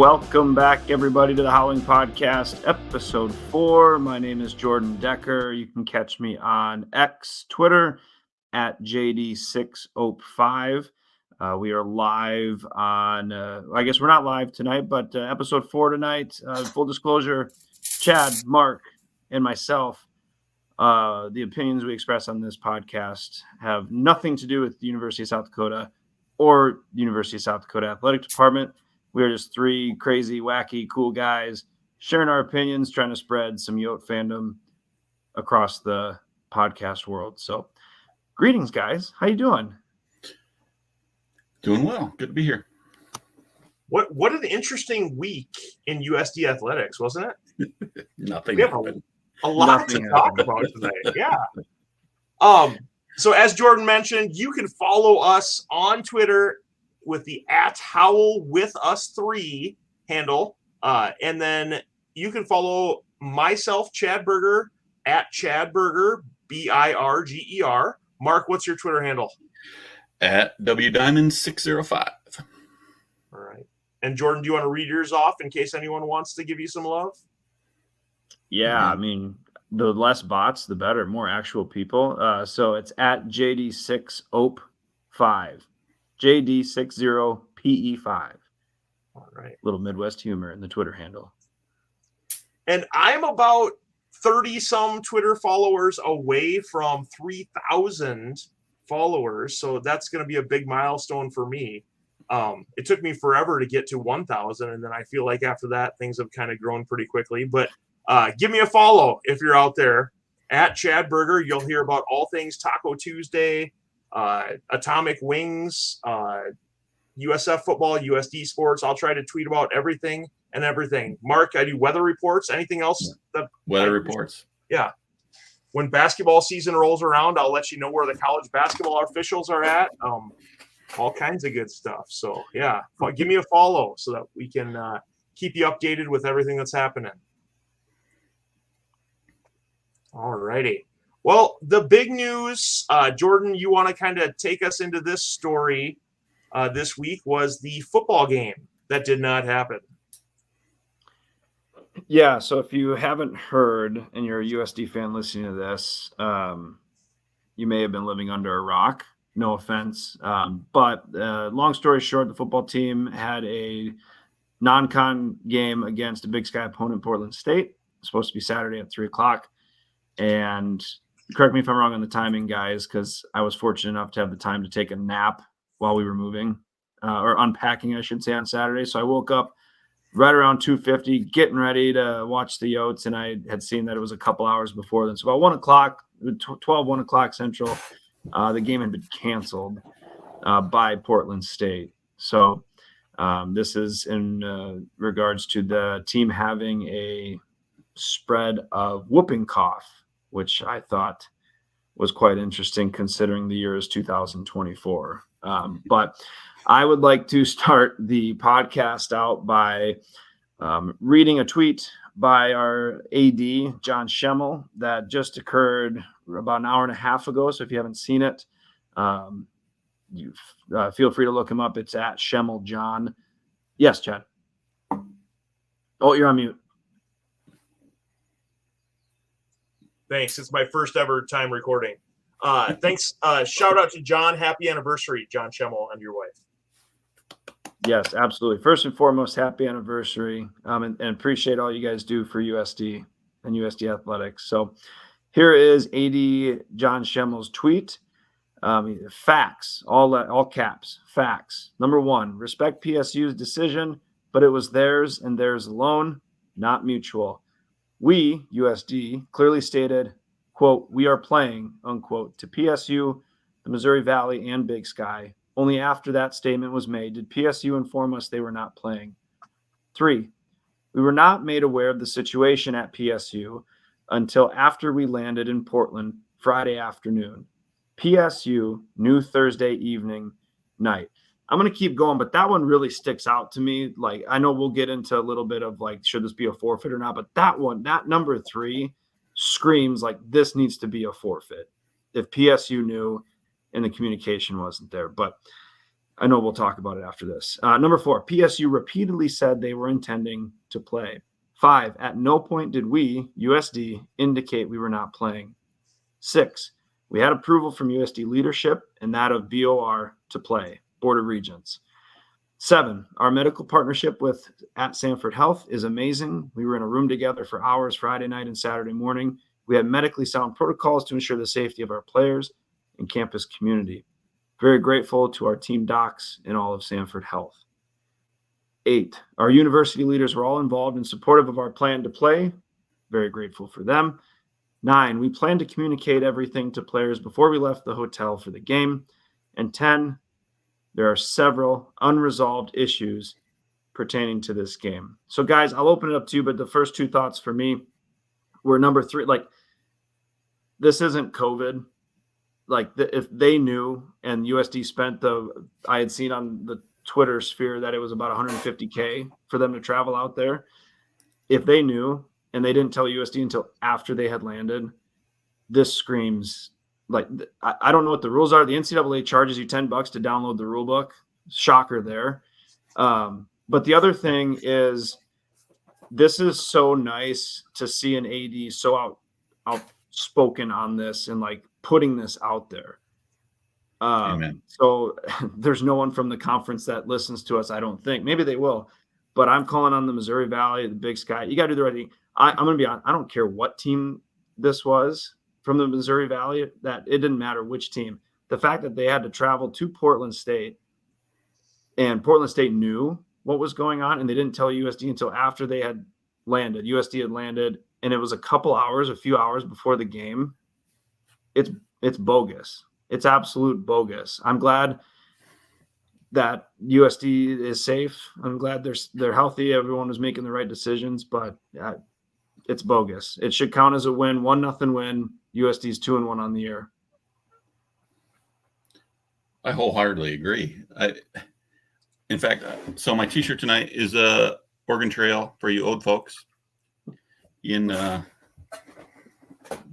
Welcome back, everybody, to the Howling Podcast, episode 4. My name is Jordan Decker. You can catch me on X, Twitter, at JD605. We are live on, I guess we're not live tonight, but episode 4 tonight. Full disclosure, Chad, Mark, and myself, the opinions we express on this podcast have nothing to do with the University of South Dakota or the University of South Dakota Athletic Department. We are just three crazy, wacky, cool guys sharing our opinions, trying to spread some Yote fandom across the podcast world. So, greetings, guys. How you doing? Doing well. Good to be here. What an interesting week in USD athletics, wasn't it? Nothing we have happened. A lot to talk about tonight. Yeah. So as Jordan mentioned, you can follow us on Twitter with the @HowlWithUs3 handle. And then you can follow myself, Chad Berger, @ChadBerger, BIRGER. Mark, what's your Twitter handle? @WDiamond605. All right. And Jordan, do you want to read yours off in case anyone wants to give you some love? Yeah, I mean, the less bots, the better. More actual people. So it's @JD6OP5. JD60PE5. All right. Little Midwest humor in the Twitter handle. And I'm about 30-some Twitter followers away from 3,000 followers. So that's going to be a big milestone for me. It took me forever to get to 1,000. And then I feel like after that, things have kind of grown pretty quickly. But give me a follow if you're out there @Chad Berger. You'll hear about all things Taco Tuesday, Atomic Wings, USF football, USD sports. I'll try to tweet about everything. Mark, I do weather reports. Anything else? Weather reports. Yeah. When basketball season rolls around, I'll let you know where the college basketball officials are at. All kinds of good stuff. So, yeah, give me a follow so that we can keep you updated with everything that's happening. All righty. Well, the big news, Jordan, you want to kind of take us into this story this week was the football game that did not happen. Yeah, so if you haven't heard and you're a USD fan listening to this, you may have been living under a rock. No offense. But long story short, the football team had a non-con game against a Big Sky opponent, Portland State. It's supposed to be Saturday at 3 o'clock. And correct me if I'm wrong on the timing, guys, because I was fortunate enough to have the time to take a nap while we were moving or unpacking, I should say, on Saturday. So I woke up right around 2:50, getting ready to watch the Yotes, and I had seen that it was a couple hours before then. So about 1 o'clock, 1 o'clock Central, the game had been canceled by Portland State. So this is in regards to the team having a spread of whooping cough, which I thought was quite interesting considering the year is 2024. But I would like to start the podcast out by reading a tweet by our AD, John Schemmel, that just occurred about an hour and a half ago. So if you haven't seen it, you feel free to look him up. It's @Schemmel John. Yes, Chad. Oh, you're on mute. Thanks. It's my first ever time recording. Thanks. Shout out to John. Happy anniversary, John Schemmel, and your wife. Yes, absolutely. First and foremost, happy anniversary, and appreciate all you guys do for USD and USD athletics. So here is AD John Schemmel's tweet. Facts, all caps, facts. Number 1, respect PSU's decision, but it was theirs and theirs alone, not mutual. We, USD, clearly stated, quote, we are playing, unquote, to PSU, the Missouri Valley, and Big Sky. Only after that statement was made did PSU inform us they were not playing. 3, we were not made aware of the situation at PSU until after we landed in Portland Friday afternoon. PSU knew Thursday evening night. I'm going to keep going, but that one really sticks out to me. Like, I know we'll get into a little bit of like, should this be a forfeit or not? But that one, that number 3 screams like this needs to be a forfeit if PSU knew and the communication wasn't there. But I know we'll talk about it after this. Number 4, PSU repeatedly said they were intending to play. 5, at no point did we, USD, indicate we were not playing. 6, we had approval from USD leadership and that of BOR to play, Board of Regents. 7, our medical partnership with at Sanford Health is amazing. We were in a room together for hours Friday night and Saturday morning. We had medically sound protocols to ensure the safety of our players and campus community. Very grateful to our team docs and all of Sanford Health. 8, our university leaders were all involved and supportive of our plan to play. Very grateful for them. 9, we planned to communicate everything to players before we left the hotel for the game. And 10, there are several unresolved issues pertaining to this game. So, guys, I'll open it up to you, but the first 2 thoughts for me were number 3, like, this isn't COVID. Like, if they knew, and USD spent I had seen on the Twitter sphere that it was about $150K for them to travel out there. If they knew and they didn't tell USD until after they had landed, this screams like, I don't know what the rules are. The NCAA charges you $10 to download the rule book. Shocker there. But the other thing is, this is so nice to see an AD so outspoken on this and like putting this out there. Amen. So there's no one from the conference that listens to us, I don't think. Maybe they will, but I'm calling on the Missouri Valley, the Big Sky. You got to do the right thing. I'm going to be honest. I don't care what team this was from the Missouri Valley, that it didn't matter which team. The fact that they had to travel to Portland State and Portland State knew what was going on and they didn't tell USD until after they had landed. USD had landed and it was a few hours before the game. It's bogus. It's absolute bogus. I'm glad that USD is safe. I'm glad they're healthy. Everyone was making the right decisions, but it's bogus. It should count as a win, 1-0 win. USD's 2-1 on the year. I wholeheartedly agree. In fact, so my T-shirt tonight is a Oregon Trail for you old folks.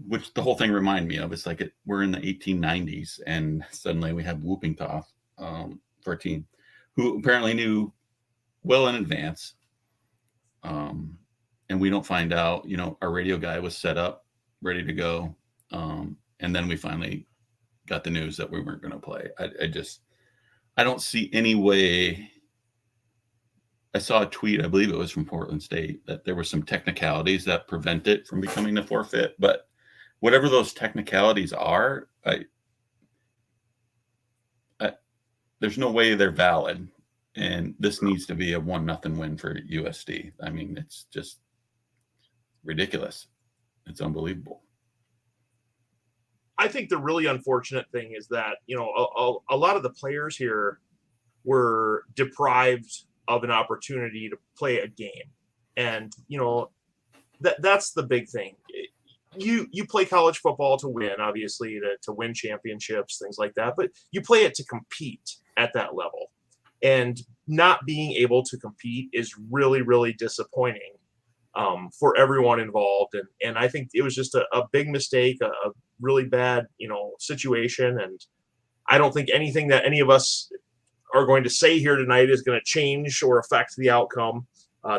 Which the whole thing reminded me of. It's like we're in the 1890s, and suddenly we have whooping cough for a team who apparently knew well in advance. And we don't find out, our radio guy was set up, ready to go. And then we finally got the news that we weren't going to play. I don't see any way. I saw a tweet, I believe it was from Portland State, that there were some technicalities that prevent it from becoming a forfeit. But whatever those technicalities are, there's no way they're valid. And this needs to be a 1-0 win for USD. I mean, it's just ridiculous. It's unbelievable. I think the really unfortunate thing is that, a lot of the players here were deprived of an opportunity to play a game. And, that's the big thing. You play college football to win, obviously, to win championships, things like that, but you play it to compete at that level. And not being able to compete is really, really disappointing for everyone involved. And I think it was just a big mistake, a really bad, situation. And I don't think anything that any of us are going to say here tonight is going to change or affect the outcome.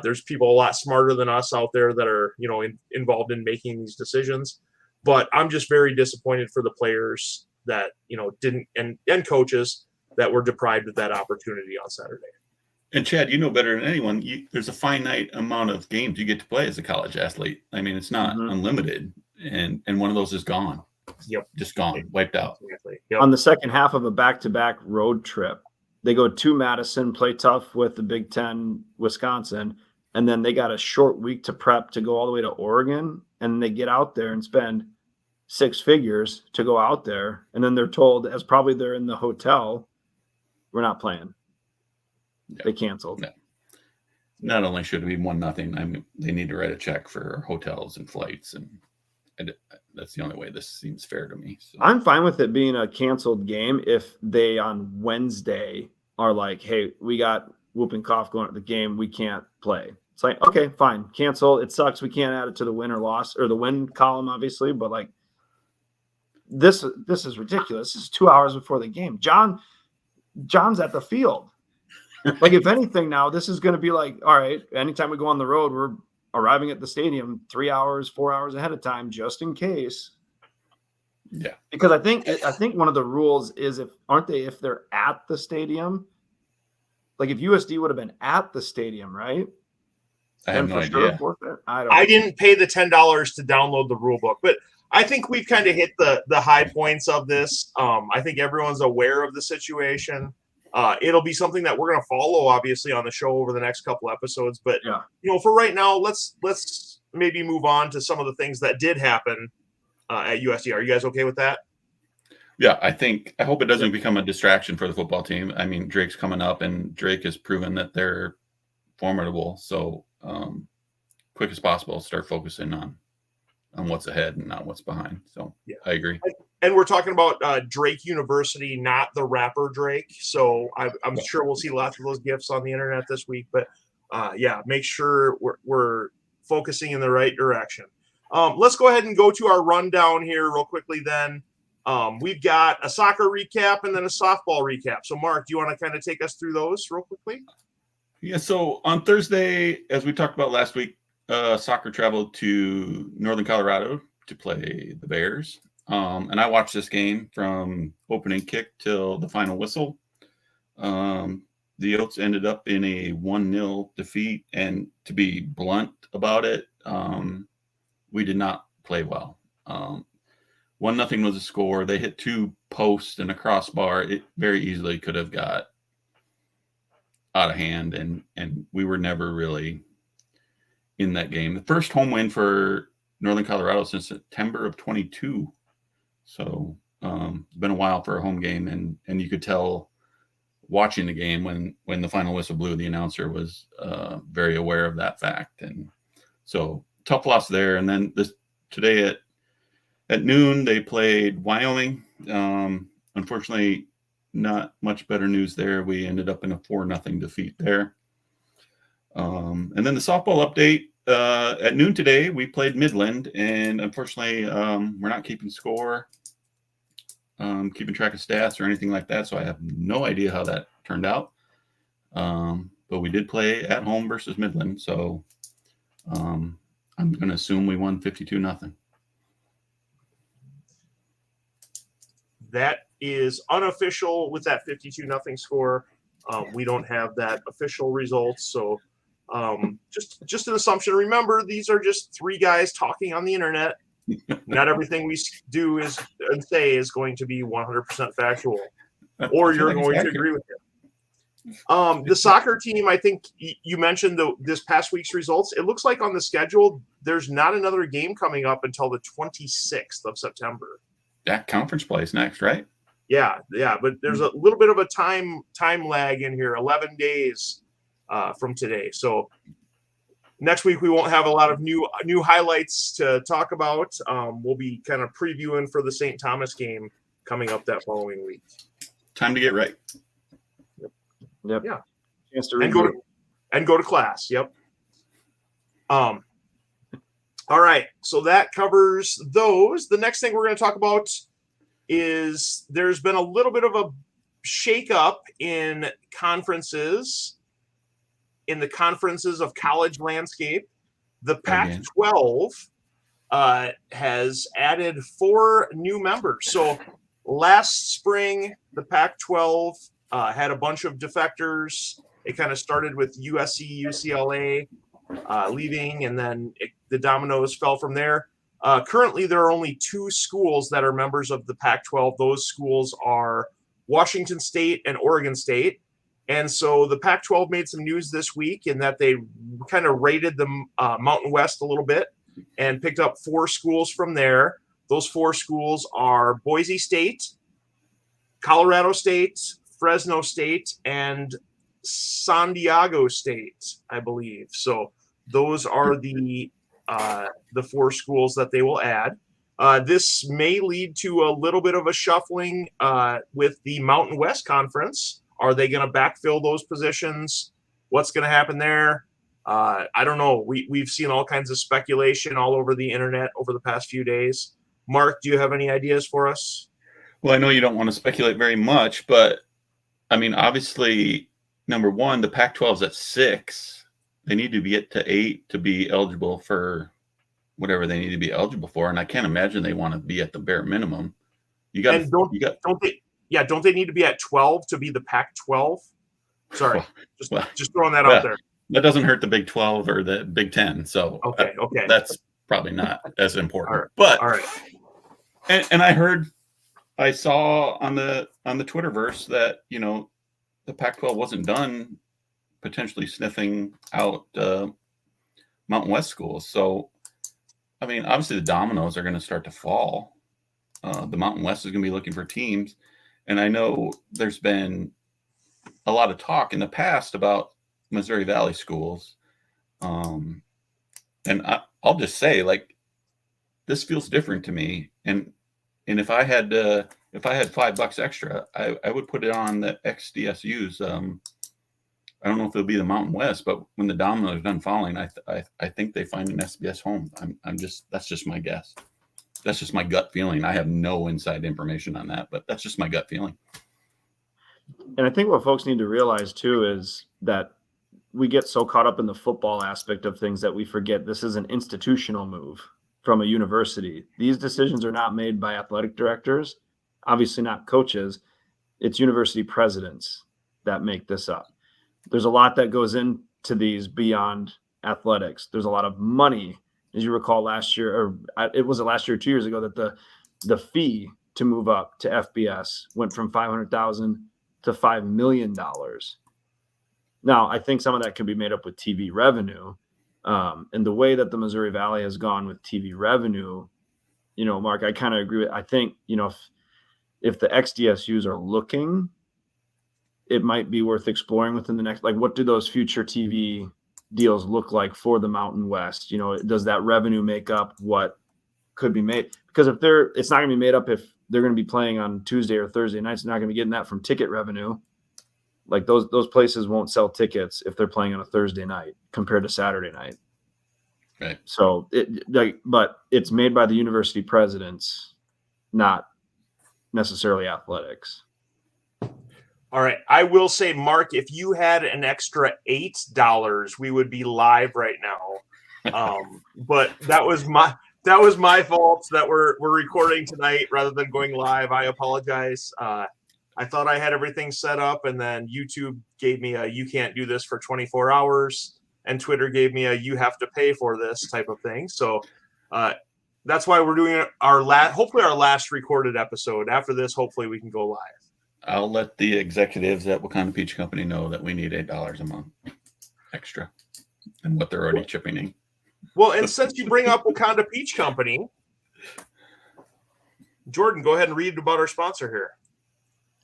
There's people a lot smarter than us out there that are, involved in making these decisions. But I'm just very disappointed for the players that, didn't, and coaches that were deprived of that opportunity on Saturday. And Chad, you know better than anyone, there's a finite amount of games you get to play as a college athlete. I mean, it's not unlimited, and one of those is gone. Yep. Just gone, wiped out. Exactly. Yep. On the second half of a back-to-back road trip, they go to Madison, play tough with the Big Ten, Wisconsin, and then they got a short week to prep to go all the way to Oregon, and they get out there and spend 6 figures to go out there, and then they're told, as probably they're in the hotel, we're not playing. Yeah. They canceled. Yeah. Not only should it be 1-0, I mean, they need to write a check for hotels and flights, and that's the only way this seems fair to me. So. I'm fine with it being a canceled game if they on Wednesday are like, hey, we got whooping cough going at the game, we can't play. It's like, okay, fine, cancel. It sucks. We can't add it to the win or loss or the win column, obviously, but like this is ridiculous. This is 2 hours before the game. John, John's at the field. Like, if anything, now this is going to be like, all right, anytime we go on the road, we're arriving at the stadium 3 hours, 4 hours ahead of time, just in case. Yeah. Because I think one of the rules is if they're at the stadium, like if USD would have been at the stadium, right? I have no idea. I didn't pay the $10 to download the rule book, but I think we've kind of hit the high points of this. I think everyone's aware of the situation. It'll be something that we're going to follow, obviously, on the show over the next couple episodes. But for right now, let's maybe move on to some of the things that did happen at USD. Are you guys okay with that? Yeah, I hope it doesn't become a distraction for the football team. I mean, Drake's coming up, and Drake has proven that they're formidable. So, quick as possible, start focusing on what's ahead and not what's behind. So, I agree. And we're talking about Drake University, not the rapper Drake. So I'm sure we'll see lots of those gifts on the internet this week. But make sure we're focusing in the right direction. Let's go ahead and go to our rundown here real quickly then. We've got a soccer recap and then a softball recap. So, Mark, do you want to kind of take us through those real quickly? Yeah, so on Thursday, as we talked about last week, soccer traveled to Northern Colorado to play the Bears. And I watched this game from opening kick till the final whistle. The Oats ended up in a 1-0 defeat. And to be blunt about it, we did not play well. 1-0 was the score. They hit 2 posts and a crossbar. It very easily could have got out of hand, and we were never really in that game. The first home win for Northern Colorado since September of 22. So it's been a while for a home game, and you could tell watching the game when the final whistle blew, the announcer was very aware of that fact. And so tough loss there. And then today at noon, they played Wyoming. Unfortunately, not much better news there. We ended up in a 4-0 defeat there. And then the softball update, at noon today, we played Midland, and unfortunately, we're not keeping score, keeping track of stats or anything like that. So I have no idea how that turned out. But we did play at home versus Midland. So I'm going to assume we won 52-0. That is unofficial with that 52-0 score. We don't have that official results. So just an assumption. Remember, these are just 3 guys talking on the internet. Not everything we do and say is going to be 100% factual, or you're going to agree with it. The soccer team, I think you mentioned this past week's results. It looks like on the schedule, there's not another game coming up until the 26th of September. That conference plays next, right? Yeah, but there's a little bit of a time lag in here, 11 days from today. So next week we won't have a lot of new highlights to talk about. We'll be kind of previewing for the St. Thomas game coming up that following week. Time to get right. Yep. Yeah. Chance to go to class. Yep. All right. So that covers those. The next thing we're going to talk about is there's been a little bit of a shakeup in conferences, in the conferences of college landscape. The Pac-12 has added 4 new members. So last spring, the Pac-12 had a bunch of defectors. It kind of started with USC, UCLA leaving, and then the dominoes fell from there. Currently, there are only 2 schools that are members of the Pac-12. Those schools are Washington State and Oregon State. And so the Pac-12 made some news this week in that they kind of raided the Mountain West a little bit and picked up 4 schools from there. Those 4 schools are Boise State, Colorado State, Fresno State, and San Diego State, I believe. So those are the 4 schools that they will add. This may lead to a little bit of a shuffling with the Mountain West Conference. Are they going to backfill those positions? What's going to happen there? I don't know. We've seen all kinds of speculation all over the internet over the past few days. Mark, do you have any ideas for us? Well, I know you don't want to speculate very much, but I mean, obviously, number one, the Pac-12 is at 6. They need to get to 8 to be eligible for whatever they need to be eligible for, and I can't imagine they want to be at the bare minimum. You got, And don't they need to be at 12 to be the Pac-12? Sorry, just throwing that out there. That doesn't hurt the Big 12 or the Big 10, so okay, that's probably not as important. All right. But all right, and I saw on the Twitterverse that the Pac-12 wasn't done potentially sniffing out Mountain West schools. So, I mean, obviously the dominoes are going to start to fall. The Mountain West is going to be looking for teams. And I know there's been a lot of talk in the past about Missouri Valley schools. And I'll just say, like, this feels different to me. And if I had $5 extra, I would put it on the XDSUs. I don't know if it'll be the Mountain West, but when the dominoes are done falling, I think they find an SBS home. That's just my guess. That's just my gut feeling. I have no inside information on that, but that's just my gut feeling. And I think what folks need to realize too is that we get so caught up in the football aspect of things that we forget this is an institutional move from a university. These decisions are not made by athletic directors, obviously not coaches. It's university presidents that make this up. There's a lot that goes into these beyond athletics. There's a lot of money. As you recall last year, or it was last year or 2 years ago, that the fee to move up to FBS went from $500,000 to $5 million. Now, I think some of that can be made up with TV revenue. And the way that the Missouri Valley has gone with TV revenue, Mark, I kind of agree with. I think, if the XDSUs are looking, it might be worth exploring within the next, like, what do those future TV deals look like for the Mountain West? Does that revenue make up what could be made? Because it's not going to be made up if they're going to be playing on Tuesday or Thursday nights. They're not going to be getting that from ticket revenue. Like those places won't sell tickets if they're playing on a Thursday night compared to Saturday night. Right. So but it's made by the university presidents, not necessarily athletics. All right. I will say, Mark, if you had an extra $8, we would be live right now. But that was my fault that we're recording tonight rather than going live. I apologize. I thought I had everything set up, and then YouTube gave me a "you can't do this for 24 hours," and Twitter gave me a "you have to pay for this" type of thing. So that's why we're doing hopefully our last recorded episode. After this, hopefully we can go live. I'll let the executives at Wakanda Peach Company know that we need $8 a month extra and what they're already chipping in. Well, and since you bring up Wakanda Peach Company, Jordan, go ahead and read about our sponsor here.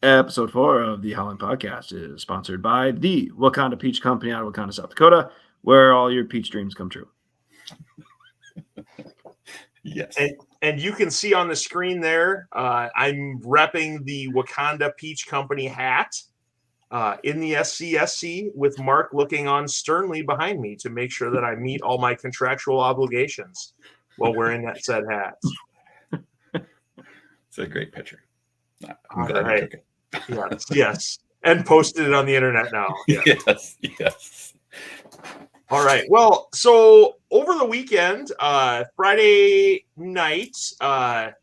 Episode 4 of the Howling podcast is sponsored by the Wakanda Peach Company out of Wakanda, South Dakota, where all your peach dreams come true. Yes. And you can see on the screen there, I'm repping the Wakanda Peach Company hat in the SCSC with Mark looking on sternly behind me to make sure that I meet all my contractual obligations while wearing that said hat. It's a great picture. I'm glad you took it. Yes. And posted it on the internet now. Yeah. Yes. All right. Well, so over the weekend, Friday night, I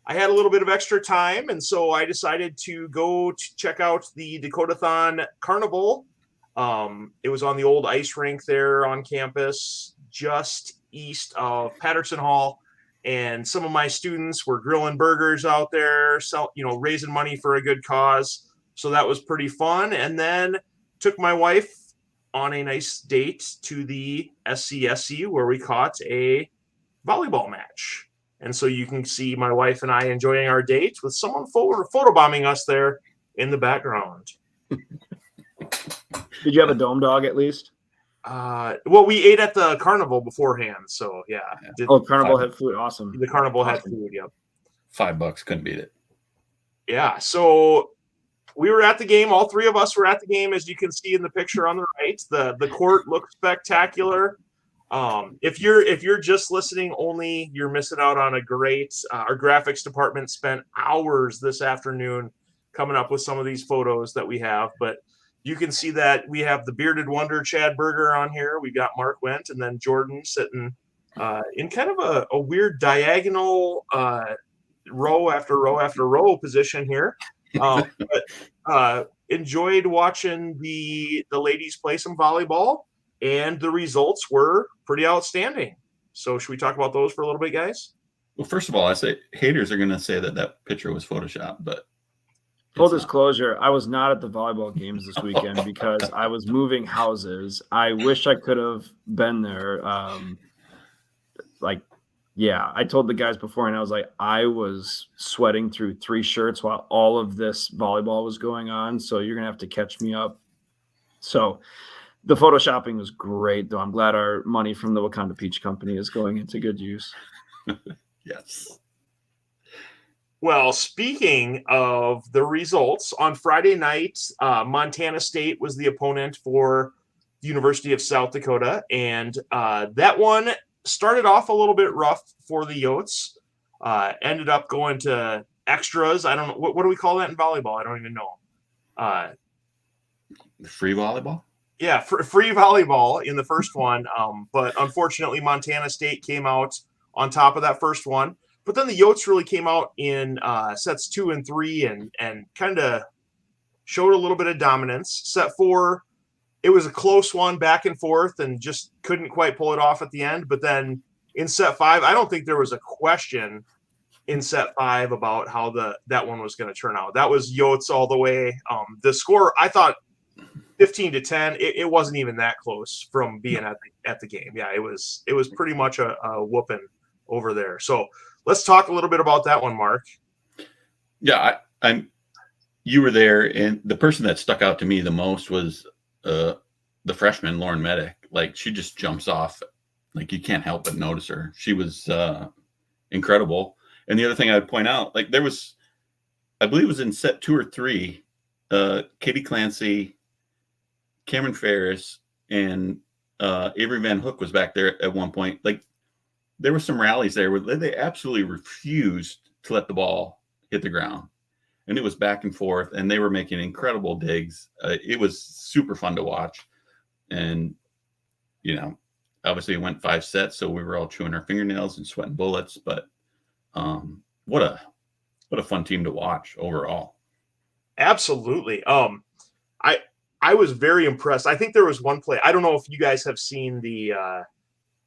had a little bit of extra time, and so I decided to go to check out the Dakotathon Carnival. It was on the old ice rink there on campus, just east of Patterson Hall. And some of my students were grilling burgers out there, raising money for a good cause. So that was pretty fun. And then took my wife on a nice date to the SCSC where we caught a volleyball match. And so you can see my wife and I enjoying our date with someone photobombing us there in the background. Did you have a dome dog at least? Well, we ate at the carnival beforehand, so yeah. Carnival had food. Awesome. The carnival had food. Yep. $5 couldn't beat it. Yeah. So we were at the game. All three of us were at the game, as you can see in the picture on the right. The court looked spectacular. If you're just listening only, you're missing out on a great. Our graphics department spent hours this afternoon coming up with some of these photos that we have, but you can see that we have the bearded wonder Chad Berger on here. We got Mark Wendt and then Jordan sitting in kind of a weird diagonal row after row after row position here. But enjoyed watching the ladies play some volleyball, and the results were pretty outstanding. So should we talk about those for a little bit, guys? Well, first of all, I say haters are going to say that picture was Photoshopped, but full disclosure, I was not at the volleyball games this weekend because I was moving houses. I wish I could have been there. I told the guys before, and I was like, I was sweating through 3 shirts while all of this volleyball was going on. So you're going to have to catch me up. So the photoshopping was great, though. I'm glad our money from the Wakanda Peach Company is going into good use. Yes. Well, speaking of the results, on Friday night, Montana State was the opponent for the University of South Dakota, and that one started off a little bit rough for the Yotes. Ended up going to extras. I don't know what do we call that in volleyball. I don't even know. Free volleyball. Yeah, free volleyball in the first one. But unfortunately, Montana State came out on top of that first one. But then the Yotes really came out in sets 2 and 3 and kind of showed a little bit of dominance. Set 4, it was a close one back and forth and just couldn't quite pull it off at the end. But then in set 5, I don't think there was a question in set 5 about how that one was going to turn out. That was Yotes all the way. The score, I thought 15-10. It wasn't even that close from being at the game. Yeah, it was pretty much a whooping over there. So let's talk a little bit about that one, Mark. Yeah, you were there, and the person that stuck out to me the most was the freshman Lauren Medic. Like, she just jumps off. Like, you can't help but notice her. She was incredible. And the other thing I would point out, like, there was, I believe it was in set 2 or 3, Katie Clancy, Cameron Ferris, and Avery Van Hook was back there at one point. Like, there were some rallies there where they absolutely refused to let the ball hit the ground. And it was back and forth, and they were making incredible digs. It was super fun to watch. And, you know, obviously it went 5 sets, so we were all chewing our fingernails and sweating bullets. But what a fun team to watch overall. Absolutely. I was very impressed. I think there was one play. I don't know if you guys have seen the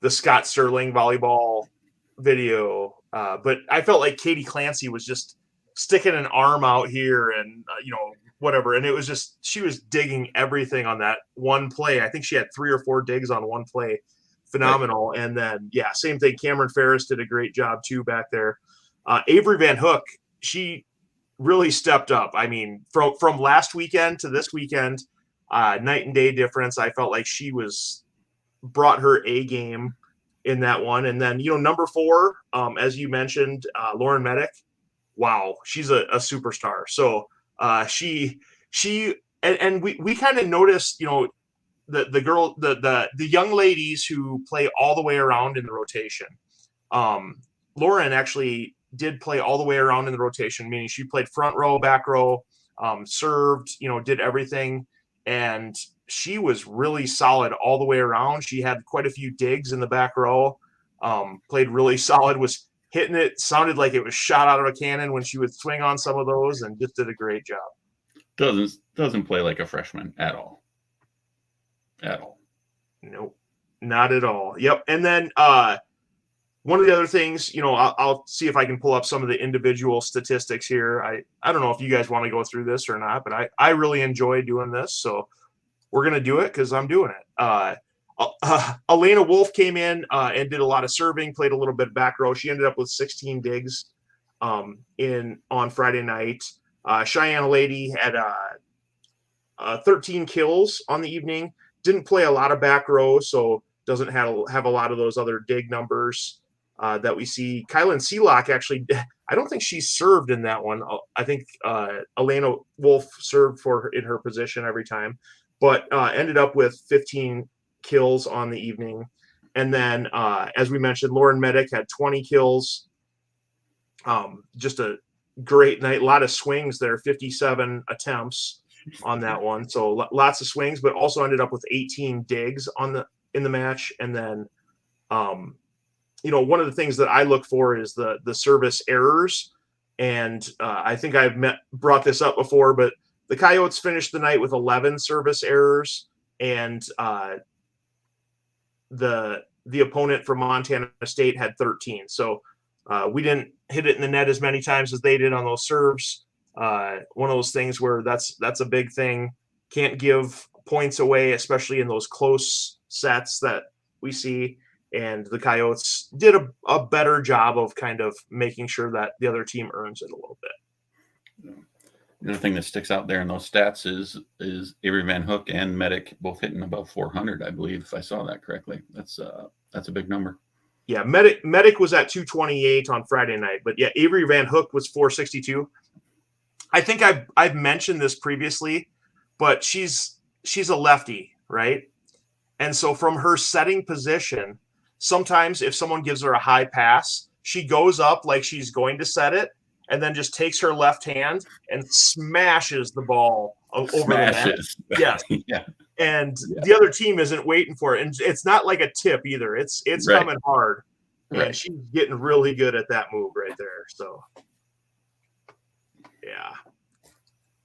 Scott Sterling volleyball video, but I felt like Katie Clancy was just sticking an arm out here and whatever, and it was just, she was digging everything on that one play. I think she had 3 or 4 digs on one play. Phenomenal. Right. And then same thing. Cameron Ferris did a great job too back there. Avery Van Hook, she really stepped up. I mean, from last weekend to this weekend, night and day difference. I felt like she brought her A game in that one. And then, number 4, as you mentioned, Lauren Medic. Wow, she's a superstar. So she and we kind of noticed, the girl, the young ladies who play all the way around in the rotation. Lauren actually did play all the way around in the rotation, meaning she played front row, back row, served, did everything. And she was really solid all the way around. She had quite a few digs in the back row, played really solid, was hitting it, sounded like it was shot out of a cannon when she would swing on some of those, and just did a great job. Doesn't play like a freshman at all. At all. Nope, not at all. Yep. And then one of the other things, I'll see if I can pull up some of the individual statistics here. I don't know if you guys want to go through this or not, but I really enjoy doing this, so we're gonna do it because I'm doing it. Elena Wolf came in and did a lot of serving, played a little bit back row. She ended up with 16 digs on Friday night. Cheyenne Lady had 13 kills on the evening. Didn't play a lot of back row, so doesn't have a lot of those other dig numbers that we see. Kylan Seelock actually, I don't think she served in that one. I think Elena Wolf served in her position every time, but ended up with 15 kills on the evening. And then, as we mentioned, Lauren Medic had 20 kills. Just a great night. A lot of swings there, 57 attempts on that one. So lots of swings, but also ended up with 18 digs in the match. And then, one of the things that I look for is the service errors. And I think I've brought this up before, but the Coyotes finished the night with 11 service errors, and the opponent from Montana State had 13. So we didn't hit it in the net as many times as they did on those serves. One of those things where that's a big thing. Can't give points away, especially in those close sets that we see. And the Coyotes did a better job of kind of making sure that the other team earns it a little bit. The other thing that sticks out there in those stats is Avery Van Hook and Medic both hitting above 400, I believe, if I saw that correctly. That's a big number. Yeah, Medic was at 228 on Friday night, but yeah, Avery Van Hook was 462. I think I've mentioned this previously, but she's a lefty, right? And so from her setting position, sometimes if someone gives her a high pass, she goes up like she's going to set it, and then just takes her left hand and smashes the ball over the net. Yes. Yeah. And the other team isn't waiting for it. And it's not like a tip either. It's right. coming hard. Right. And she's getting really good at that move right there. So, yeah.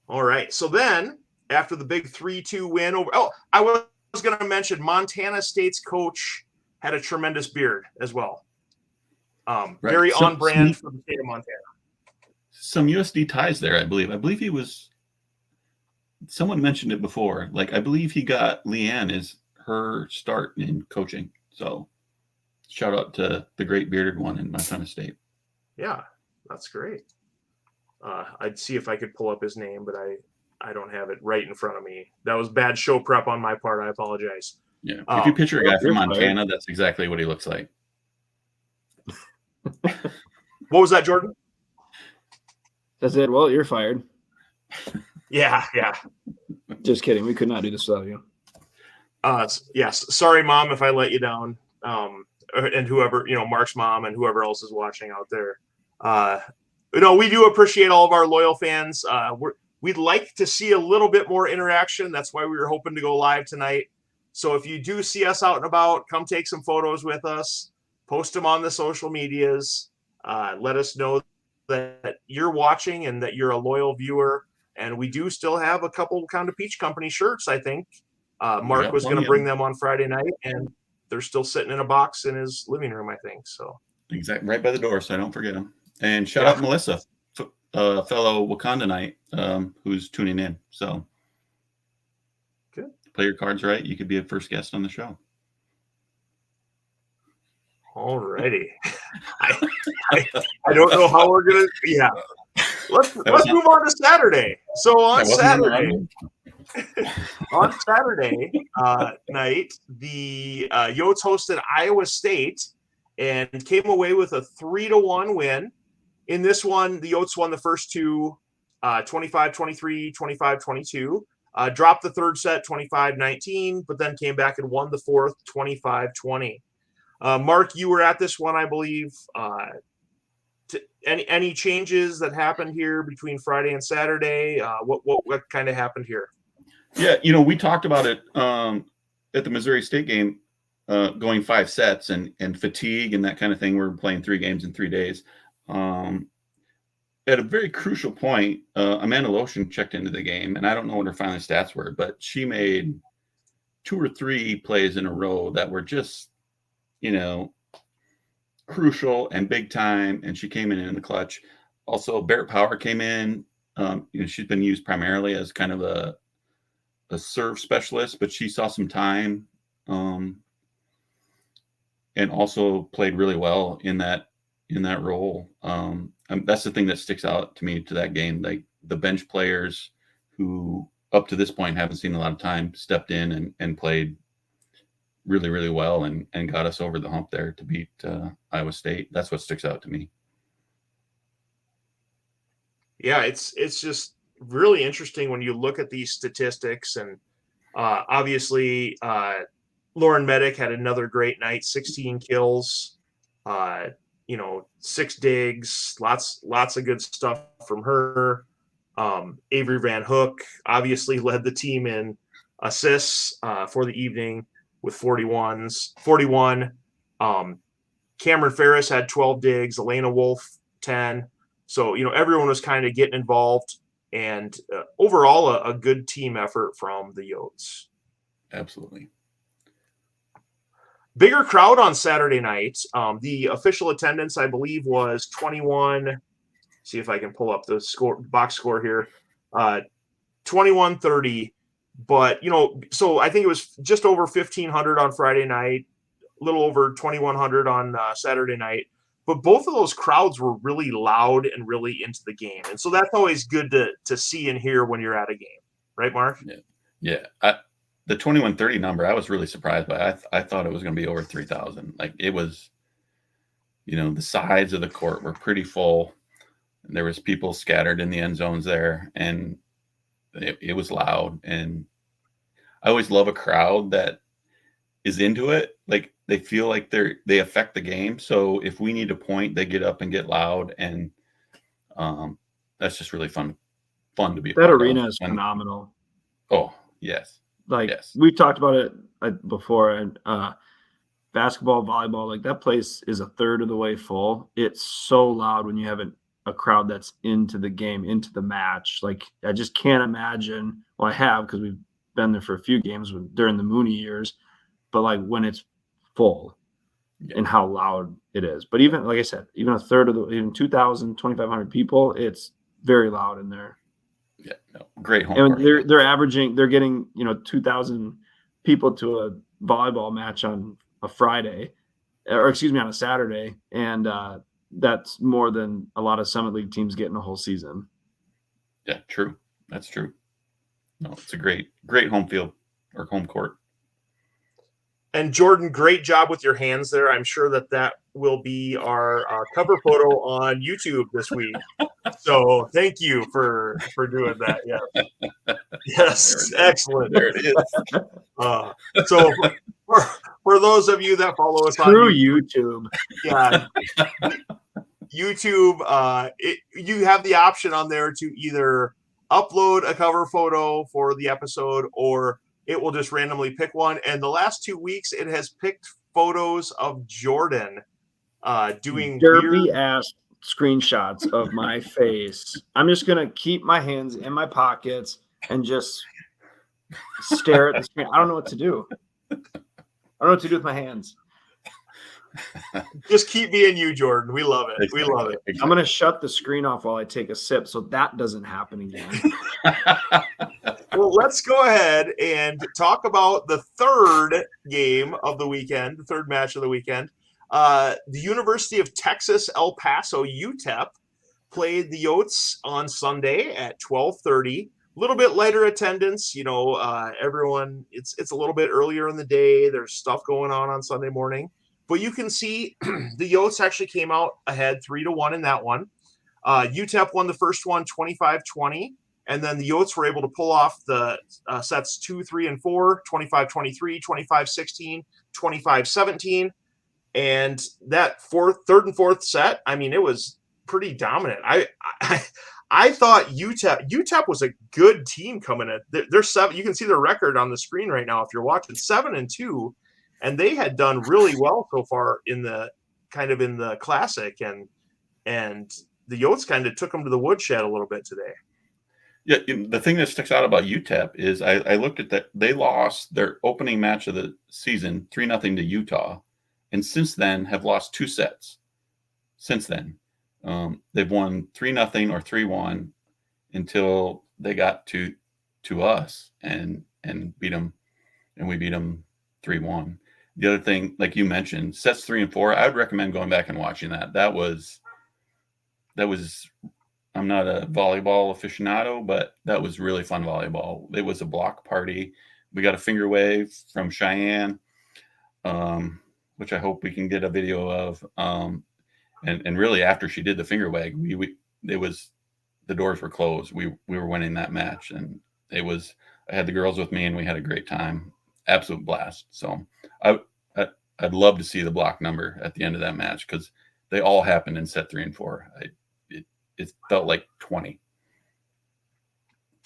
All right. So then after the big 3-2 win over – I was going to mention Montana State's coach had a tremendous beard as well. Right. Very on brand for the state of Montana. Some USD ties there, I believe. I believe he was – someone mentioned it before. Like, I believe he got Leanne as her start in coaching. So, shout out to the great bearded one in Montana State. Yeah, that's great. I'd see if I could pull up his name, but I don't have it right in front of me. That was bad show prep on my part. I apologize. Yeah. If you picture a guy from Montana, that's exactly what he looks like. What was that, Jordan? That's it. Well, you're fired. Yeah. Just kidding. We could not do this without you. Yes. Sorry, Mom, if I let you down. And whoever, Mark's mom and whoever else is watching out there. We do appreciate all of our loyal fans. We'd like to see a little bit more interaction. That's why we were hoping to go live tonight. So if you do see us out and about, come take some photos with us. Post them on the social medias. Let us know that you're watching and that you're a loyal viewer. And we do still have a couple Pound of Peach Company shirts, I think. Mark was going to bring them on Friday night, and they're still sitting in a box in his living room, I think. So exactly, right by the door, so I don't forget them. And shout out Melissa, fellow Wakandanite, who's tuning in. So good. Play your cards right. You could be a first guest on the show. All righty. I don't know how we're gonna. Yeah, let's move on to Saturday. So on Saturday night, the Yotes hosted Iowa State and came away with a 3-1 win. In this one, the Yotes won the first two, 25-23, 25-22. Dropped the third set, 25-19, but then came back and won the fourth, 25-20. Mark, you were at this one, I believe. Any changes that happened here between Friday and Saturday? What kind of happened here? Yeah, we talked about it at the Missouri State game, going 5 sets and fatigue and that kind of thing. We're playing 3 games in 3 days. At a very crucial point, Amanda Lotion checked into the game, and I don't know what her final stats were, but she made 2 or 3 plays in a row that were just crucial and big time, and she came in the clutch. Also, Barrett Power came in. She's been used primarily as kind of a serve specialist, but she saw some time, and also played really well in that role. That's the thing that sticks out to me to that game. Like the bench players who up to this point haven't seen a lot of time stepped in and played really, really well and got us over the hump there to beat Iowa State. That's what sticks out to me. Yeah, it's just really interesting when you look at these statistics, and obviously Lauren Medic had another great night, 16 kills. 6 digs, lots of good stuff from her. Avery Van Hook obviously led the team in assists for the evening with 41. Cameron Ferris had 12 digs, Elena Wolf 10. So, everyone was kind of getting involved, and overall a good team effort from the Yotes. Absolutely. Bigger crowd on Saturday night. The official attendance, I believe, was 21. See if I can pull up the box score here. 2130. But, so I think it was just over 1,500 on Friday night, a little over 2,100 on Saturday night. But both of those crowds were really loud and really into the game. And so that's always good to see and hear when you're at a game. Right, Mark? Yeah. The 2130 number, I was really surprised by. I thought it was going to be over 3,000. Like, it was, the sides of the court were pretty full. And there was people scattered in the end zones there, and it was loud. And I always love a crowd that is into it. Like, they feel like they affect the game. So if we need a point, they get up and get loud, and that's just really fun to be a That part arena of. is phenomenal. Oh, yes. Yes. We've talked about it before, and basketball, volleyball, like that place is a third of the way full. It's so loud when you have a crowd that's into the game, into the match. Like, I just can't imagine. Well, I have, because we've been there for a few games during the Mooney years, but like when it's full and how loud it is. But even, like I said, even a third of even 2,000, 2,500 people, it's very loud in there. Yeah, no, great home. And they're getting 2,000 people to a volleyball match on a Friday, or excuse me, on a Saturday, and that's more than a lot of Summit League teams get in a whole season. Yeah, true. That's true. No, it's a great home field or home court. And Jordan, great job with your hands there. I'm sure that will be our cover photo on YouTube this week. So thank you for doing that. Yeah. Yes, excellent. There it is. So for those of you that follow us on YouTube, yeah, YouTube, you have the option on there to either upload a cover photo for the episode, or it will just randomly pick one. And the last 2 weeks, it has picked photos of Jordan doing derpy ass screenshots of my face. I'm just gonna keep my hands in my pockets and just stare at the screen. I don't know what to do. I don't know what to do with my hands. Just keep being you, Jordan. We love it. Exactly. We love it. Exactly. I'm gonna shut the screen off while I take a sip, so that doesn't happen again. Well, let's go ahead and talk about the third game of the weekend, the third match of the weekend. The University of Texas El Paso, UTEP, played the Yotes on Sunday at 12:30. A little bit lighter attendance, everyone. It's a little bit earlier in the day. There's stuff going on Sunday morning, but you can see the Yotes actually came out ahead 3-1 in that one. UTEP won the first one 25-20. And then the Yotes were able to pull off the sets 2, 3, and 4, 25-23, 25-16, 25-17. And that third and fourth set, I mean, it was pretty dominant. I thought UTEP was a good team coming in. They're 7. You can see their record on the screen right now if you're watching, 7-2, and they had done really well so far in the classic, and the Yotes kind of took them to the woodshed a little bit today. Yeah, the thing that sticks out about UTEP is I looked at that. They lost their opening match of the season 3-0 to Utah, and since then have lost 2 sets. Since then, they've won 3-0 or 3-1 until they got to us and beat them, and we beat them 3-1. The other thing, like you mentioned, sets 3 and 4, I would recommend going back and watching that. That was. I'm not a volleyball aficionado, but that was really fun volleyball. It was a block party. We got a finger wave from Cheyenne, which I hope we can get a video of. And really, after she did the finger wave, the doors were closed. We were winning that match, and I had the girls with me, and we had a great time. Absolute blast. So I'd love to see the block number at the end of that match, because they all happened in set 3 and 4. It felt like 20.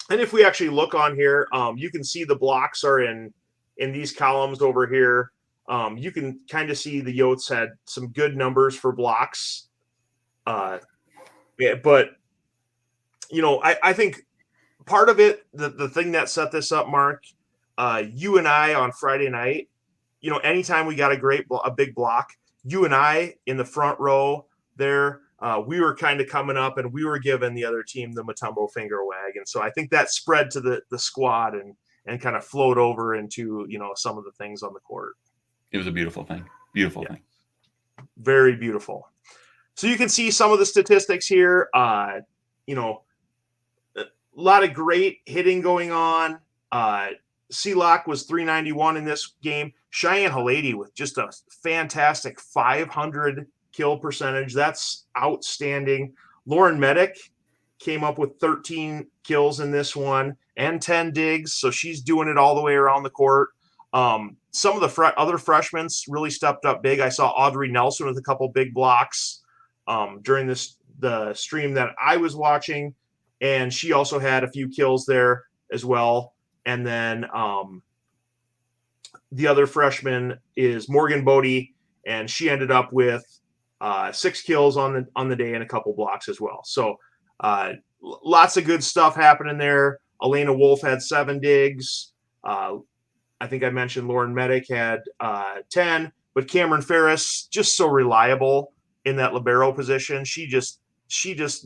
And if we actually look on here, you can see the blocks are in these columns over here. You can kind of see the Yotes had some good numbers for blocks. But, I think part of it, the thing that set this up, Mark, you and I on Friday night, anytime we got a big block, you and I in the front row there, we were kind of coming up and we were giving the other team the Matumbo finger wag. And so I think that spread to the squad and kind of flowed over into, some of the things on the court. It was a beautiful thing. Beautiful thing. Very beautiful. So you can see some of the statistics here. A lot of great hitting going on. Sealock was 391 in this game. Cheyenne Halady with just a fantastic 500 kill percentage. That's outstanding. Lauren Medic came up with 13 kills in this one and 10 digs. So she's doing it all the way around the court. Some of the other freshmen really stepped up big. I saw Audrey Nelson with a couple big blocks during the stream that I was watching. And she also had a few kills there as well. And then the other freshman is Morgan Bodie, and she ended up with 6 kills on the day and a couple blocks as well. So lots of good stuff happening there. Elena Wolf had 7 digs. I think I mentioned Lauren Medic had 10, but Cameron Ferris just so reliable in that libero position. She just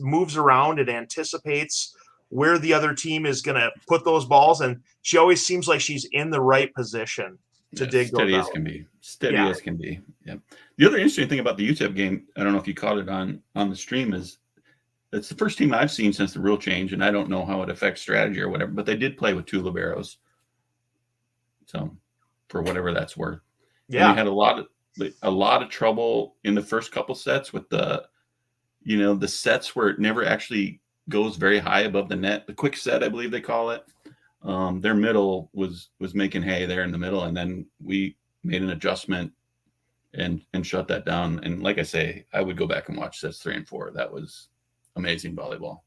moves around and anticipates where the other team is going to put those balls, and she always seems like she's in the right position to dig steady those as out. can be. Steady as can be. Yeah. The other interesting thing about the UTEP game, I don't know if you caught it on the stream, is it's the first team I've seen since the rule change, and I don't know how it affects strategy or whatever, but they did play with 2 liberos. So for whatever that's worth. Yeah. And we had a lot of trouble in the first couple sets with the sets where it never actually goes very high above the net. The quick set, I believe they call it. Their middle was making hay there in the middle, and then we made an adjustment and shut that down. And like I say, I would go back and watch sets 3 and 4. That was amazing volleyball.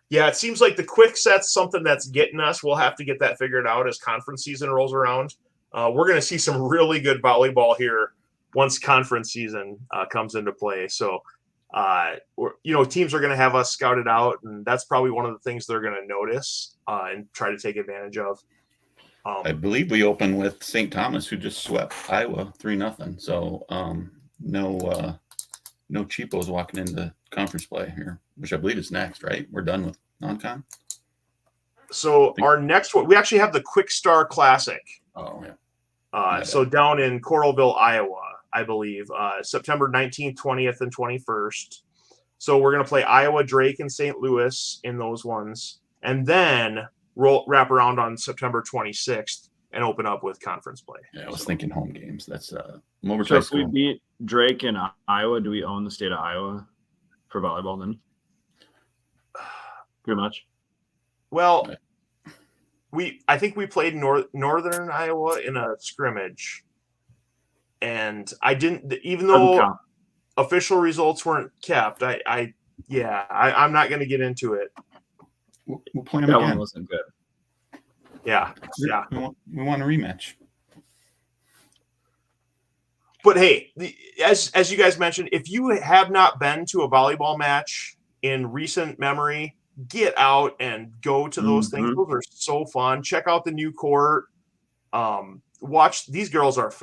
Yeah, it seems like the quick set's something that's getting us. We'll have to get that figured out as conference season rolls around. We're going to see some really good volleyball here once conference season comes into play. So, teams are going to have us scouted out, and that's probably one of the things they're going to notice and try to take advantage of. I believe we open with St. Thomas, who just swept Iowa 3-0. So no cheapos walking into conference play here, which I believe is next, right? We're done with non-con. So our next one, we actually have the Quick Star Classic. Oh, yeah. So down in Coralville, Iowa, I believe, September 19th, 20th, and 21st. So we're going to play Iowa, Drake, and St. Louis in those ones. And then wrap around on September 26th and open up with conference play. Yeah, I was thinking home games. That's so if we beat Drake in Iowa, do we own the state of Iowa for volleyball then? Pretty much. Well, I think we played northern Iowa in a scrimmage, and I didn't, even though official results weren't kept. I'm not going to get into it. We'll play them that again. One wasn't good. Yeah. We want a rematch. But hey, as you guys mentioned, if you have not been to a volleyball match in recent memory, get out and go to those things. Those are so fun. Check out the new court. Watch these girls are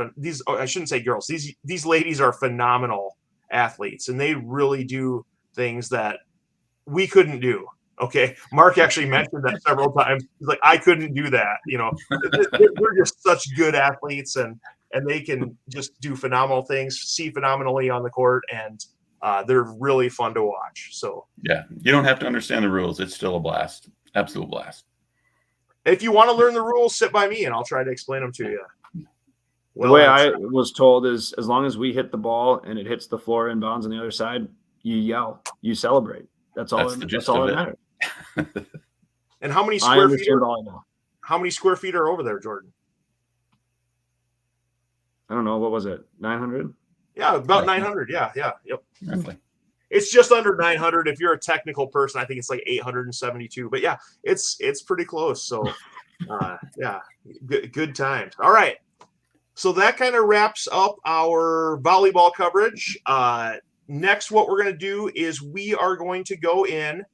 I shouldn't say girls. These ladies are phenomenal athletes, and they really do things that we couldn't do. Okay, Mark actually mentioned that several times. He's like, I couldn't do that. They're just such good athletes, and they can just do phenomenal things, see phenomenally on the court, and they're really fun to watch. So yeah, you don't have to understand the rules. It's still a blast. Absolute blast. If you want to learn the rules, sit by me and I'll try to explain them to you. The way I was told is as long as we hit the ball and it hits the floor inbounds on the other side, you yell, you celebrate. That's all that matters. And how many square feet are over there, Jordan? I don't know. What was it? 900? Yeah, about 900. Yeah, yep. Roughly. It's just under 900. If you're a technical person, I think it's like 872. But yeah, it's pretty close. So, yeah, good times. All right. So that kind of wraps up our volleyball coverage. Next, what we're going to do is we are going to go in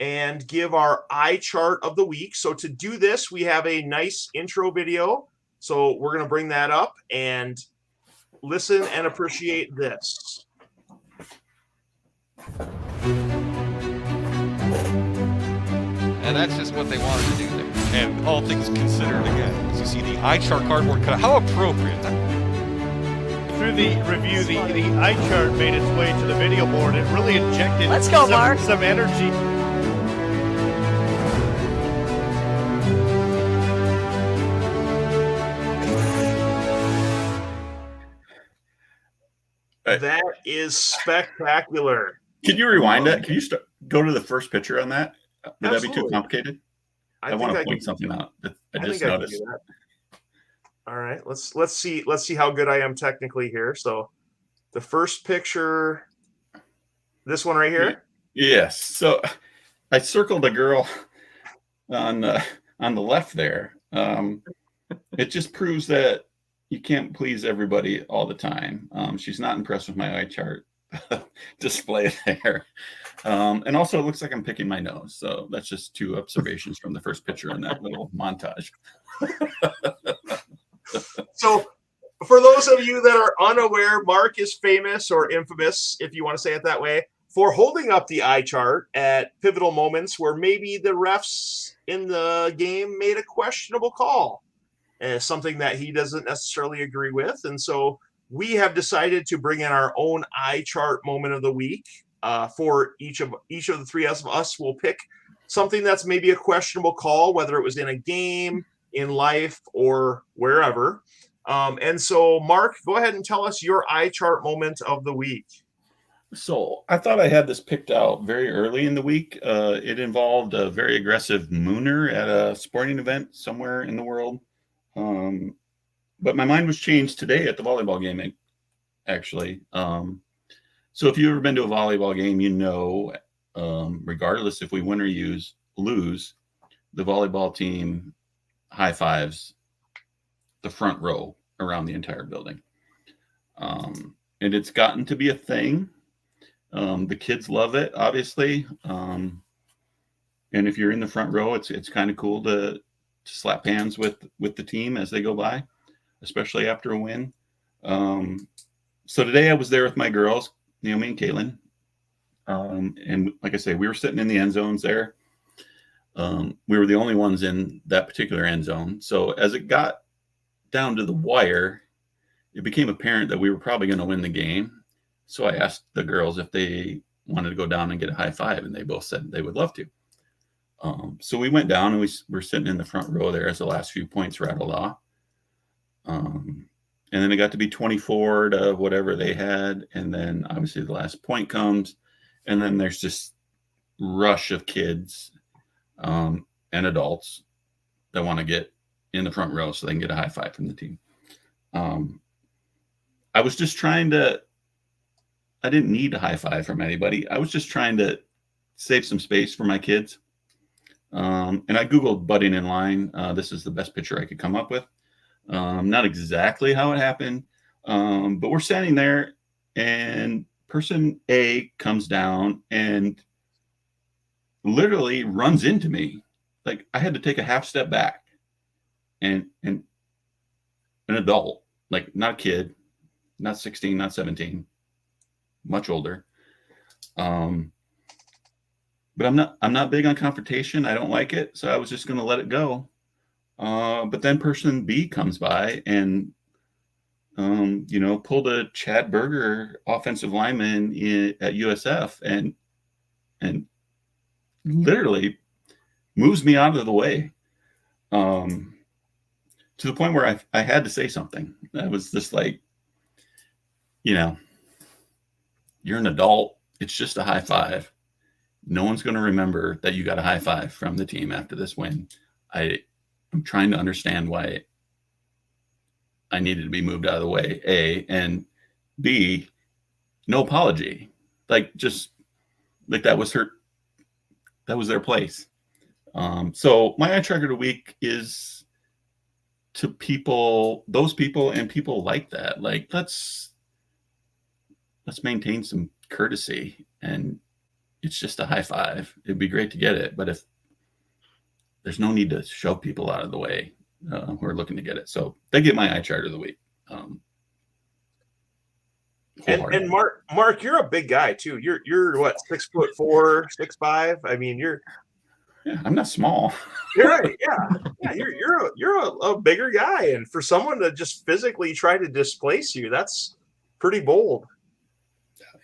and give our eye chart of the week. So to do this, we have a nice intro video. So we're going to bring that up and listen and appreciate this. And that's just what they wanted to do there. And all things considered, again, as you see the eye chart cardboard cutout, how appropriate. Through the review, the eye chart made its way to the video board. It really injected Let's go, Mark. some energy. That is spectacular. Can you rewind that? Can you go to the first picture on that? Would that be too Absolutely. complicated? I want to point something out. I just think I can noticed. do that. All right, let's see how good I am technically here. So, the first picture, this one right here. Yes. So, I circled a girl on the left there. It just proves that you can't please everybody all the time. She's not impressed with my eye chart display there. And also, it looks like I'm picking my nose. So that's just two observations from the first picture in that little montage. So, for those of you that are unaware, Mark is famous or infamous, if you want to say it that way, for holding up the eye chart at pivotal moments where maybe the refs in the game made a questionable call, something that he doesn't necessarily agree with. And so we have decided to bring in our own eye chart moment of the week. For each of the three of us, will pick something that's maybe a questionable call, whether it was in a game, in life, or wherever. And so, Mark, go ahead and tell us your eye chart moment of the week. So I thought I had this picked out very early in the week. It involved a very aggressive mooner at a sporting event somewhere in the world. But my mind was changed today at the volleyball game, actually. So if you've ever been to a volleyball game, you know, regardless if we win or lose, the volleyball team high fives the front row around the entire building. And it's gotten to be a thing. The kids love it, obviously. And if you're in the front row, it's kind of cool to slap hands with the team as they go by, especially after a win. So today I was there with my girls, Naomi and Caitlin. And like I say, we were sitting in the end zones there. We were the only ones in that particular end zone. So as it got down to the wire, it became apparent that we were probably going to win the game. So I asked the girls if they wanted to go down and get a high five, and they both said they would love to. So we went down and we were sitting in the front row there as the last few points rattled off. And then it got to be 24 to whatever they had. And then obviously the last point comes, and then there's this rush of kids and adults that want to get in the front row so they can get a high five from the team. I was just trying to, I didn't need a high five from anybody. I was just trying to save some space for my kids. And I Googled butting in line. This is the best picture I could come up with. Not exactly how it happened, but we're standing there and person A comes down and literally runs into me. Like I had to take a half step back, and an adult, like not a kid, not 16, not 17, much older. But I'm not big on confrontation. I don't like it. So I was just going to let it go. But then person B comes by and, pulled a Chad Berger offensive lineman at USF and literally moves me out of the way. To the point where I had to say something. I was just like, you're an adult. It's just a high five. No one's going to remember that you got a high five from the team after this win. I'm trying to understand why I needed to be moved out of the way, A, and B, no apology. Like, just like that was their place. So my eye tracker of the week is to those people and people like that. Like, let's maintain some courtesy, and it's just a high five. It'd be great to get it, but if there's no need to shove people out of the way who are looking to get it. So they get my eye chart of the week. And Mark, you're a big guy too. You're what, 6'4", 6'5"? I mean, I'm not small. You're right. Yeah. You're a bigger guy, and for someone to just physically try to displace you, that's pretty bold.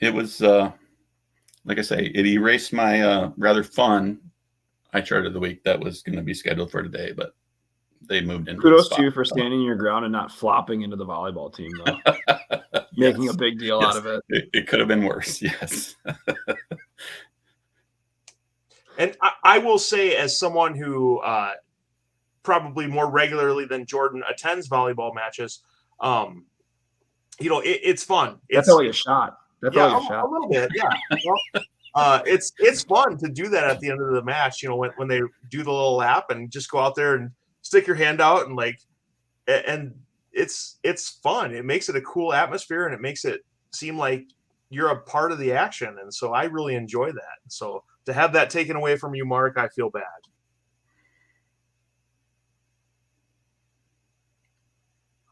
It was like I say, it erased my rather fun eye chart of the week that was going to be scheduled for today, but they moved in. Kudos to you for standing your ground and not flopping into the volleyball team, though. Making a big deal out of it. It could have been worse. Yes. And I will say, as someone who probably more regularly than Jordan attends volleyball matches, it's fun. That's only a shot. That's only a shot. A little bit, yeah. Well, it's fun to do that at the end of the match. When they do the little lap and just go out there and stick your hand out and it's fun. It makes it a cool atmosphere, and it makes it seem like you're a part of the action. And so I really enjoy that. So to have that taken away from you, Mark, I feel bad.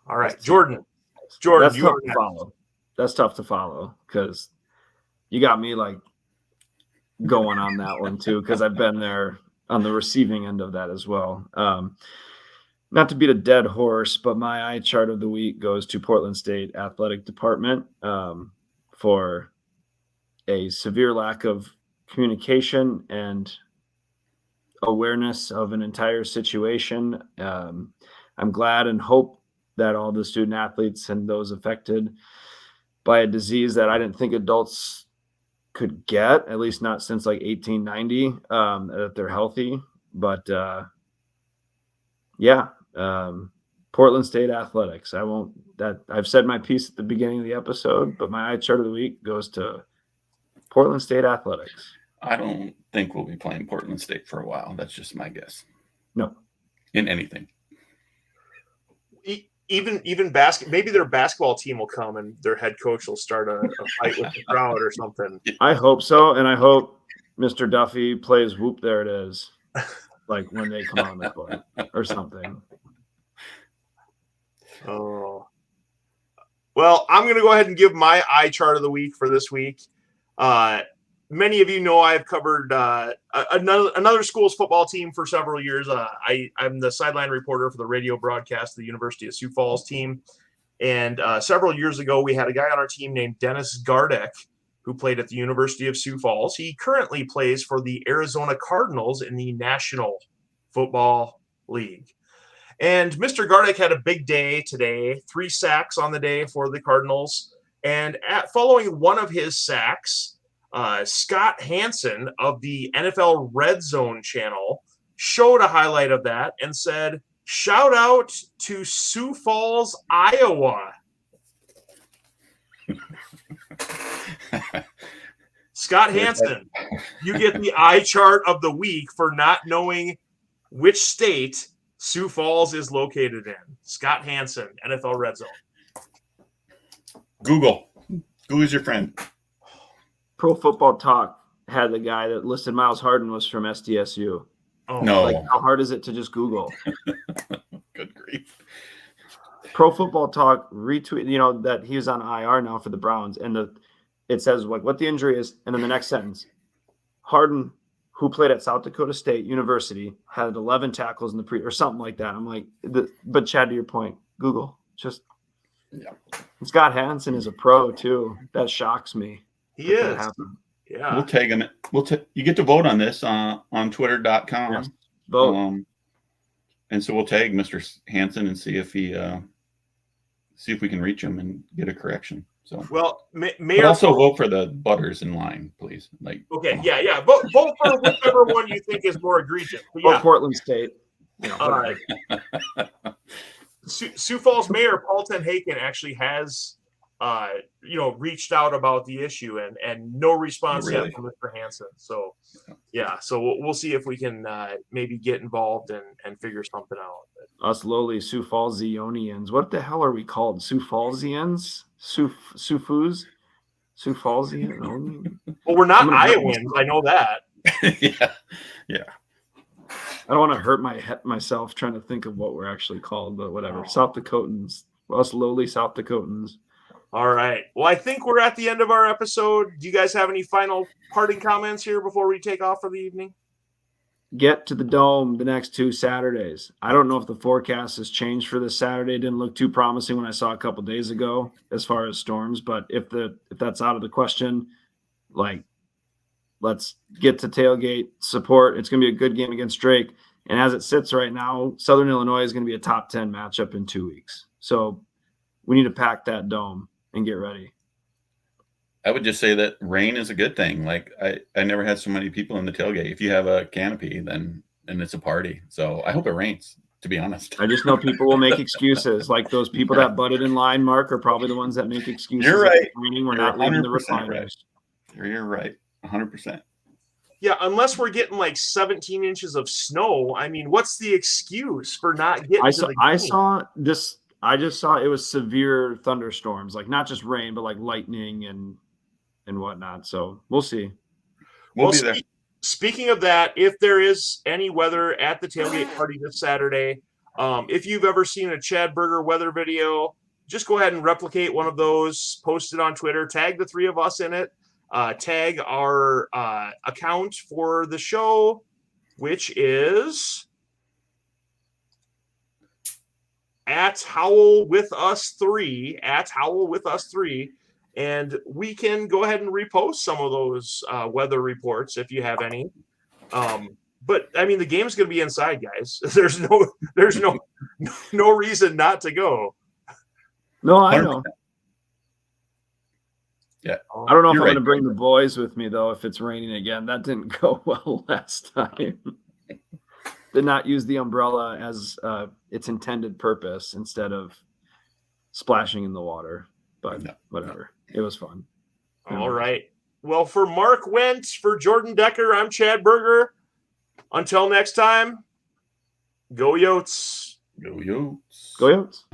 All right, Jordan, that's tough to follow. That's tough to follow because you got me like going on that one too, because I've been there on the receiving end of that as well. Not to beat a dead horse, but my eye chart of the week goes to Portland State Athletic Department for a severe lack of communication and awareness of an entire situation. I'm glad and hope that all the student athletes and those affected by a disease that I didn't think adults could get, at least not since like 1890, that they're healthy. But Portland State Athletics. I've said my piece at the beginning of the episode, but my eye chart of the week goes to Portland State Athletics. I don't think we'll be playing Portland State for a while. That's just my guess. No. In anything. Even maybe their basketball team will come and their head coach will start a fight with the crowd or something. I hope so, and I hope Mr. Duffy plays "Whoop There It Is," like when they come on the court or something. Oh, well, I'm going to go ahead and give my eye chart of the week for this week. Many of you know I've covered another school's football team for several years. I'm the sideline reporter for the radio broadcast of the University of Sioux Falls team. And several years ago, we had a guy on our team named Dennis Gardeck, who played at the University of Sioux Falls. He currently plays for the Arizona Cardinals in the National Football League. And Mr. Gardeck had a big day today, 3 sacks on the day for the Cardinals. And following one of his sacks, Scott Hansen of the NFL Red Zone channel showed a highlight of that and said, "Shout out to Sioux Falls, Iowa." Scott Hansen, you get the eye chart of the week for not knowing which state Sioux Falls is located in. Scott Hansen, NFL Red Zone. Google's your friend. Pro Football Talk had the guy that listed Miles Harden was from SDSU. Oh, no. Like, how hard is it to just Google? Good grief. Pro Football Talk retweet, that he was on IR now for the Browns, and it says like what the injury is, and then the next sentence, Harden, who played at South Dakota State University, had 11 tackles in the or something like that. I'm like, but Chad, to your point, Google just. Yeah. Scott Hansen is a pro too. That shocks me. He is. Yeah. We'll tag him. You get to vote on this on twitter.com. Yes. Vote. And so we'll tag Mr. Hansen and see if we can reach him and get a correction. So but also vote for the butters in line, please. Okay, yeah. Vote for whichever one you think is more egregious. Or Portland State. Sioux Falls Mayor Paul Tenhaken actually has reached out about the issue, and no response Oh, really? yet from Mr. Hansen. So yeah, so we'll see if we can maybe get involved and figure something out. Us lowly Sioux Fallsionians. What the hell are we called? Sioux Fallsians? Sioux Fallsians? Well, we're not I'm gonna hurt Iowans. myself. I know that. Yeah. I don't want to hurt myself trying to think of what we're actually called, but whatever. South Dakotans. Us lowly South Dakotans. All right. Well, I think we're at the end of our episode. Do you guys have any final parting comments here before we take off for the evening? Get to the Dome the next 2 Saturdays. I don't know if the forecast has changed for this Saturday. It didn't look too promising when I saw a couple days ago as far as storms, but if that's out of the question, like, let's get to tailgate, support. It's going to be a good game against Drake. And as it sits right now, Southern Illinois is going to be a top 10 matchup in 2 weeks. So we need to pack that dome and get ready. I would just say that rain is a good thing. Like I never had so many people in the tailgate. If you have a canopy, then it's a party. So I hope it rains, to be honest. I just know people will make excuses. Like those people that butted in line, Mark, are probably the ones that make excuses. You're right. We're not leaving the 100% refiners. Right. You're right. 100%. Yeah, unless we're getting like 17 inches of snow. I mean, what's the excuse for not getting to the game? I saw this. I just saw it was severe thunderstorms, like not just rain, but like lightning and whatnot. So we'll see. We'll be there. Speaking of that, if there is any weather at the tailgate party this Saturday, if you've ever seen a Chad Berger weather video, just go ahead and replicate one of those, post it on Twitter, tag the 3 of us in it, tag our account for the show, which is at Howl with Us 3, and we can go ahead and repost some of those weather reports if you have any. But I mean, the game's going to be inside, guys. There's no reason not to go. No, I know. Yeah, I don't know if I'm right. going to bring the boys with me though if it's raining again. That didn't go well last time. Did not use the umbrella as its intended purpose instead of splashing in the water. But whatever. It was fun. All right. Well, for Mark Wendt, for Jordan Decker, I'm Chad Berger. Until next time, go Yotes. Go Yotes. Go Yotes.